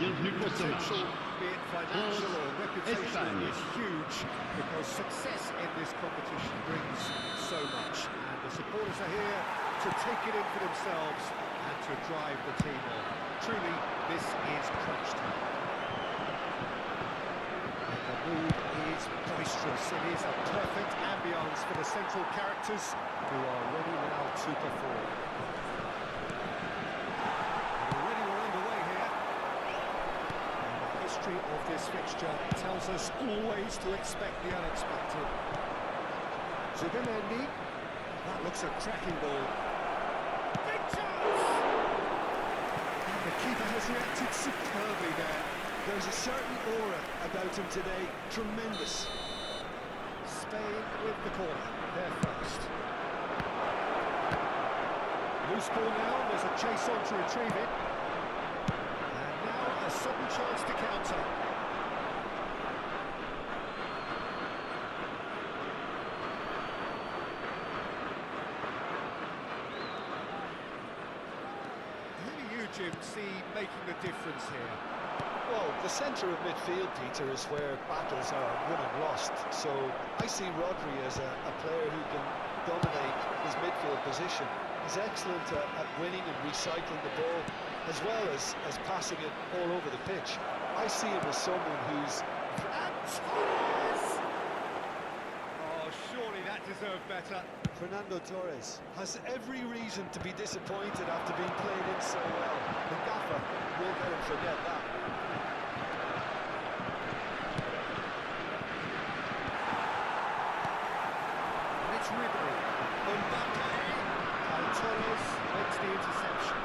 bienvenue pour ce match. Potential, be it financial or reputational, Espagne. is huge because success in this competition brings so much. And the supporters are here to take it in for themselves and to drive the team on. Truly, this is crunch time. And the mood is boisterous. It is a perfect ambience for the central characters who are ready now to perform. Already we're underway here. And the history of this fixture tells us always to expect the unexpected. Zubimendi, that looks a cracking ball. Big chance! And the keeper has reacted superbly there. There's a certain aura about him today. Tremendous. Spain with the corner. They're first. Loose ball now, there's a chase on to retrieve it. And now a sudden chance to counter. Who do you, Jim, see making the difference here? Well, the centre of midfield, Peter, is where battles are won and lost. So I see Rodri as a player who can dominate his midfield position. He's excellent at winning and recycling the ball, as well as passing it all over the pitch. I see him as someone who's... Oh, surely that deserved better. Fernando Torres has every reason to be disappointed after being played in so well. The gaffer won't let him forget that. And it's Ribery. Mbappe. And Torres makes the interception.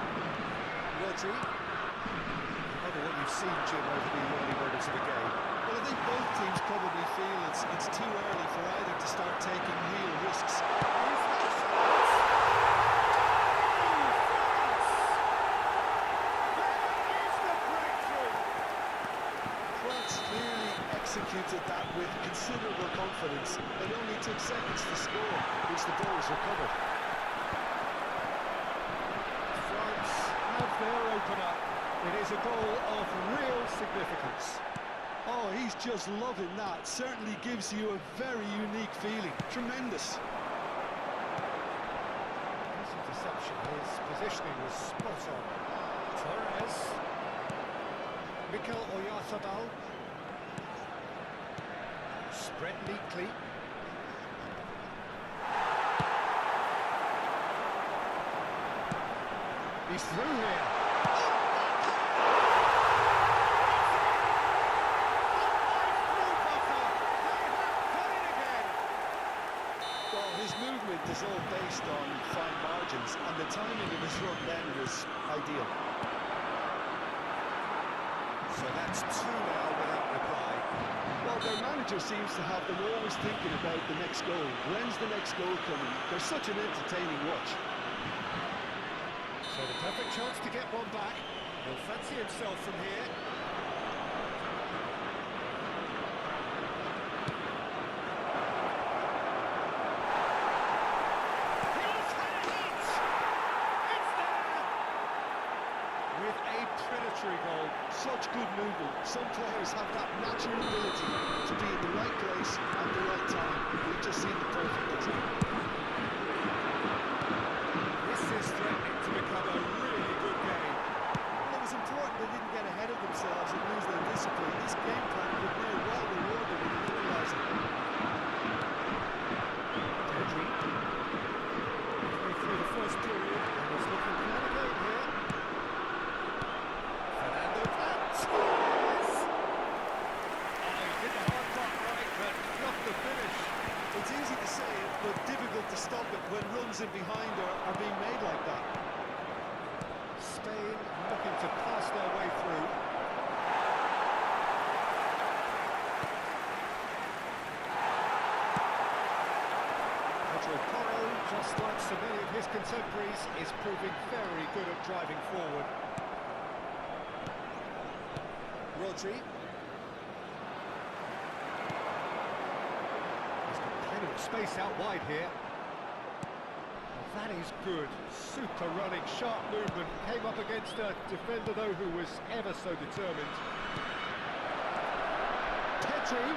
Rodri. I wonder what you've seen, Jim, over the early moments of the game. Well, I think both teams probably feel it's too early for either to start taking real risks. France clearly executed that with considerable confidence. It only took seconds to score, which the ball was recovered. France have their opener. It is a goal of real significance. Oh, he's just loving that. Certainly gives you a very unique feeling. Tremendous. This interception, his positioning was spot on. Torres. Mikel Oyarzabal. Spread neatly. He's through here. Well, his movement is all based on fine margins, and the timing of his run then was ideal. So that's two now without reply. Well, their manager seems to have them always thinking about the next goal. When's the next goal coming? They're such an entertaining watch. So the perfect chance to get one back. He'll fancy himself from here. He's had it! It's there! With a predatory goal. Such good movement. Some players have that natural ability to be in the right place at the right time. We've just seen the perfect example. This is threatening to become a really good game. Well, it was important they didn't get ahead of themselves and lose their discipline. This game plan would now well rewarded with an equaliser. Pedri. Halfway through the first period, and it's looking kind of good here. Fernando Torres! Oh, he did the hard part right, but not the finish. It's easy to say it, but difficult to stop it when runs in behind are being made like that. Spain looking to pass their way through. Pedro Porro, just like so many of his contemporaries, is proving very good at driving forward. Rodri. He's got plenty of space out wide here. That is good. Super running, sharp movement. Came up against a defender, though, who was ever so determined. Pedri.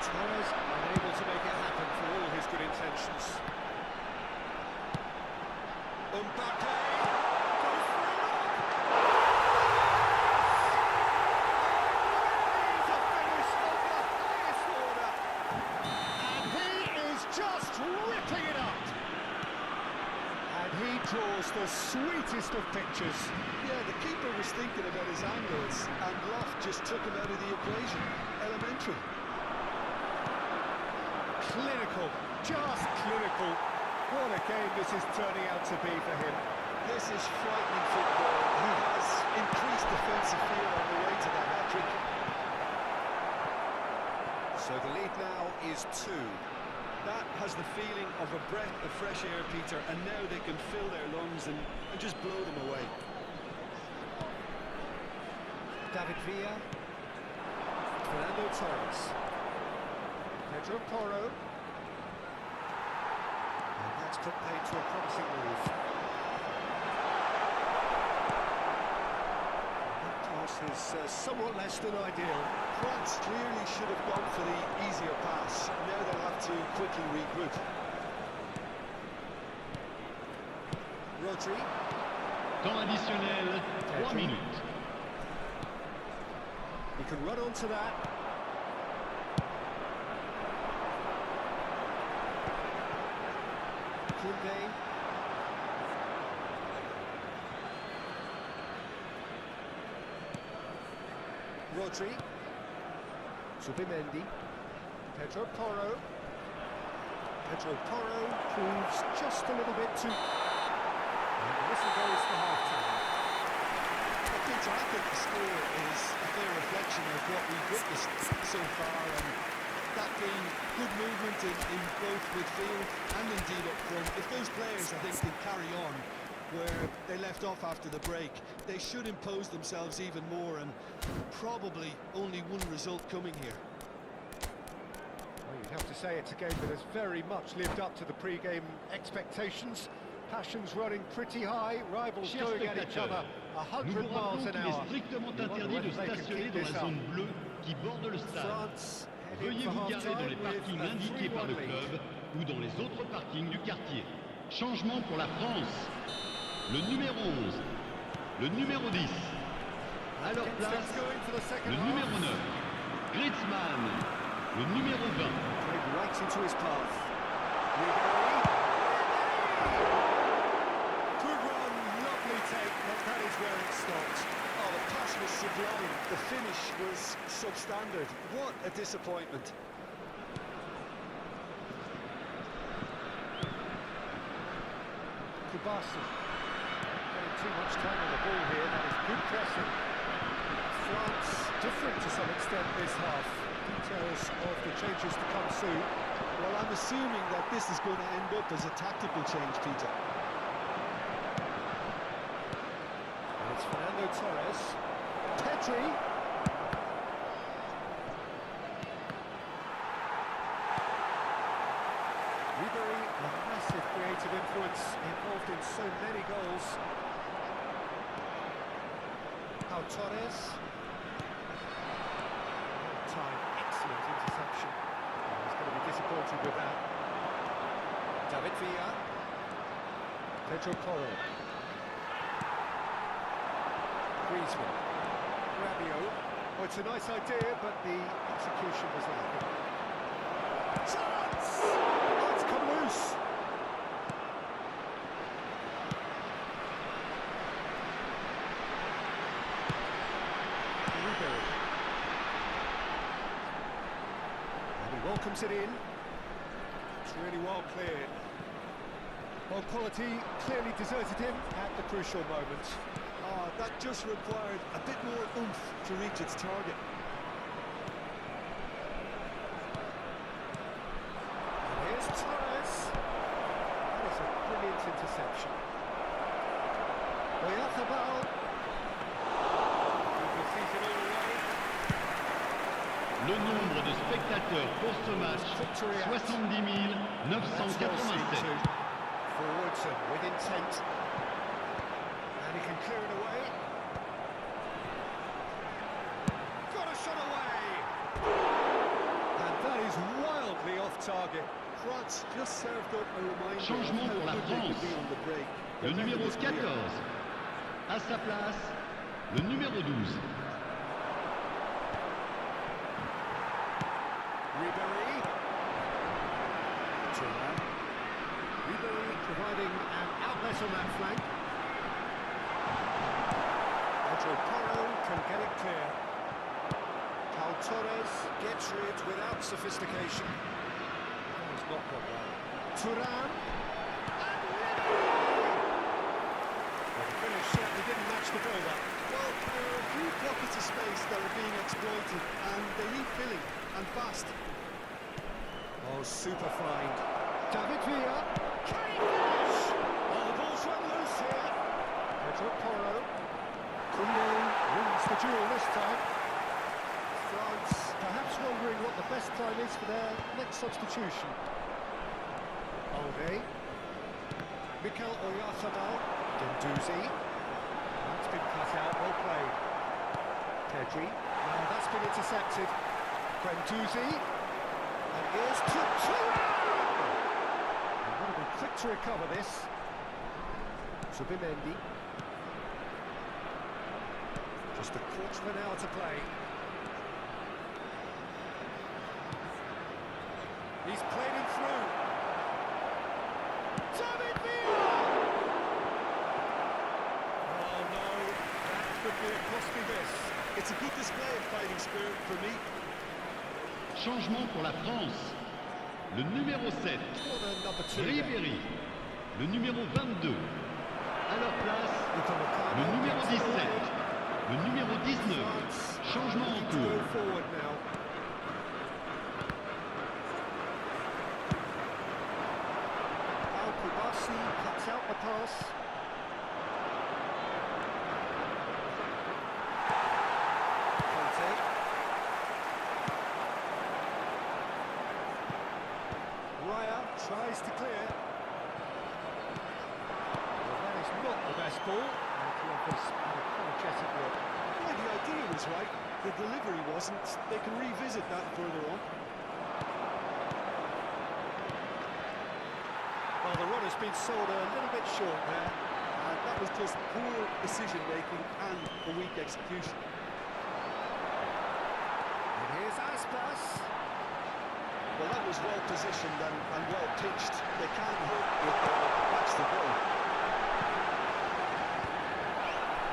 Torres unable to make it happen for all his good intentions. Mbappe goes for it. He's a finish of the highest order. And he is just ripping it up. And he draws the sweetest of pictures. Yeah, the keeper was thinking about his angles, and Loft just took him out of the equation. Elementary. Clinical, just clinical. What a game this is turning out to be for him. This is frightening football. He has increased defensive feel on the way to that hat-trick. So the lead now is 2. That has the feeling of a breath of fresh air, Peter, and now they can fill their lungs and just blow them away. David Villa. Fernando Torres. Pedro Porro. And that's put paid to a promising move. That pass is somewhat less than ideal. France clearly should have gone for the easier pass. Now they'll have to quickly regroup. Rodri. Temps additionnel, 3 minutes. He can run onto that. Koundé. Rodri. Zubimendi. Pedro Porro. Pedro Porro proves just a little bit too... And the whistle goes for half-time. Peter, I think the score is a fair reflection of what we've witnessed so far, and that being good movement in both midfield and indeed up front. If those players, I think, can carry on where they left off after the break, they should impose themselves even more, and probably only one result coming here. Well, you'd have to say it's a game that has very much lived up to the pre-game expectations. Passions running pretty high, rivals Chers going at each other spectateurs, 100 nous vous miles rappelons an qu'il est hour. strictement You wonder interdit whether de they can stationner keep dans this la up. zone bleue qui borde le stade. France heading Veuillez for vous garer dans les half-time with parkings a indiqués par 3-1 le lead. club ou dans les autres parkings du quartier. Changement pour la France. Le numéro 11, le numéro 10. À leur place, le numéro 9, Griezmann, le numéro 20. Played right into his path. Ribéry. Good run, lovely take, but that is where it stopped. Oh, the pass was sublime. The finish was substandard. What a disappointment. Kubasi. Getting too much time on the ball here, that is good pressing. France different to some extent this half. Details of the changes to come soon. Well, I'm assuming that this is going to end up as a tactical change, Peter. And it's Fernando Torres. Pedri. Ribéry, a massive creative influence involved in so many goals. Now Torres. Time, excellent interception. He's going to be disappointed with that. David Villa. Pedro Porro. Griezmann. Rabiot. Oh, it's a nice idea, but the execution was lacking. Chance! Oh, it's come loose. Ribéry. And he welcomes it in. It's really well cleared. Well, quality clearly deserted him at the crucial moment. Oh, that just required a bit more oomph to reach its target. And here's Torres. That is a brilliant interception. Oyarzabal. He can seize it all away. Le nombre de spectateurs pour ce match, 70 987. Forwards and with intent. And he can clear it away. Got a shot away! And that is wildly off target. France just served up a reminder Changement of pour la how good they could France. be on the break. Le numéro 14. À sa place, le numéro 12. Ribéry. Thuram. Ribéry providing an outlet on that flank. Pedro Porro can get it clear. Pau Torres gets rid without sophistication. Oh, he's not got that. Thuram. And Ribéry! Well, the finish certainly didn't match the build-up. Well, there are a few pockets of space that are being exploited, and they need filling, and fast. Oh, super find. David Villa. Can he finish? Oh, the ball's run loose here. Pedro Porro. Koundé wins the duel this time. France perhaps wondering what the best time is for their next substitution. Alde. Mikel Oyarzabal. Guendouzi. That's been cut out, well played. Pedri. Now that's been intercepted. Guendouzi. And here's to Thuram! And would have been quick to recover this. Zubimendi. Just a quarter of an hour to play. He's played him through. David Villa! Oh no, that could be a costly miss. It's a good display of fighting spirit for me. Changement pour la France. Le numéro 7. Corner number 2. Ribéry. Le numéro 22. À leur place, le numéro 17. Le numéro 19. Changement en cours. Forward now. Al-Kubasi cuts out the pass. Conte. Raya tries to clear. Well, that is not the best ball. And he offers an apologetic look. Yeah, the idea was right. The delivery wasn't. They can revisit that further on. Well, the run has been sold a little bit short there. And that was just poor decision-making and a weak execution. And here's Aspas. Well, that was well positioned and well pitched. They can't hope with the match to go.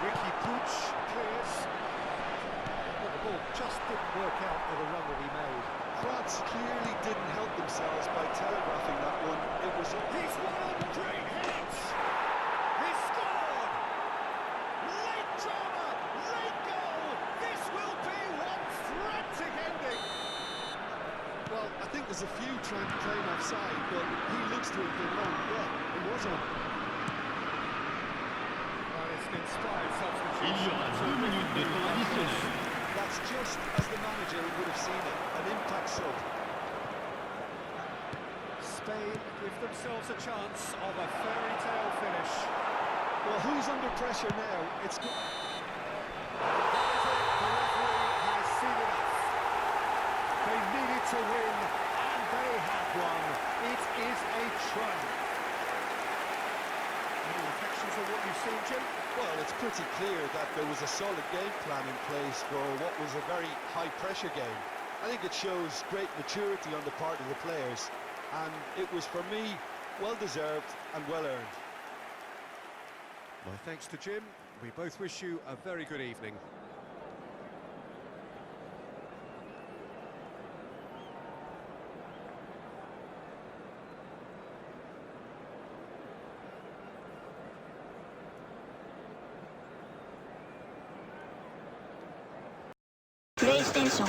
Ricky Puig clears. But the ball just didn't work out for the run that he made. France clearly didn't help themselves by telegraphing that one. It was up. He's won! Great hit! He scored! Late drama! Late goal! This will be one frantic ending! Well, I think there's a few trying to claim offside, but he looks to have been wrong. Yeah, he was on. Well, it's an inspired substitution. Il y aura 2 minutes de temps additionnel. That's just as the manager would have seen it, an impact sub. Spain give themselves a chance of a fairy tale finish. Well, who's under pressure now? It's good. That is it. The referee has seen enough. They needed to win, and they have won. It is a triumph. Any reflections on what you've seen, Jim? Well, it's pretty clear that there was a solid game plan in place for what was a very high-pressure game. I think it shows great maturity on the part of the players, and it was, for me, well-deserved and well-earned. My thanks to Jim. We both wish you a very good evening. PlayStation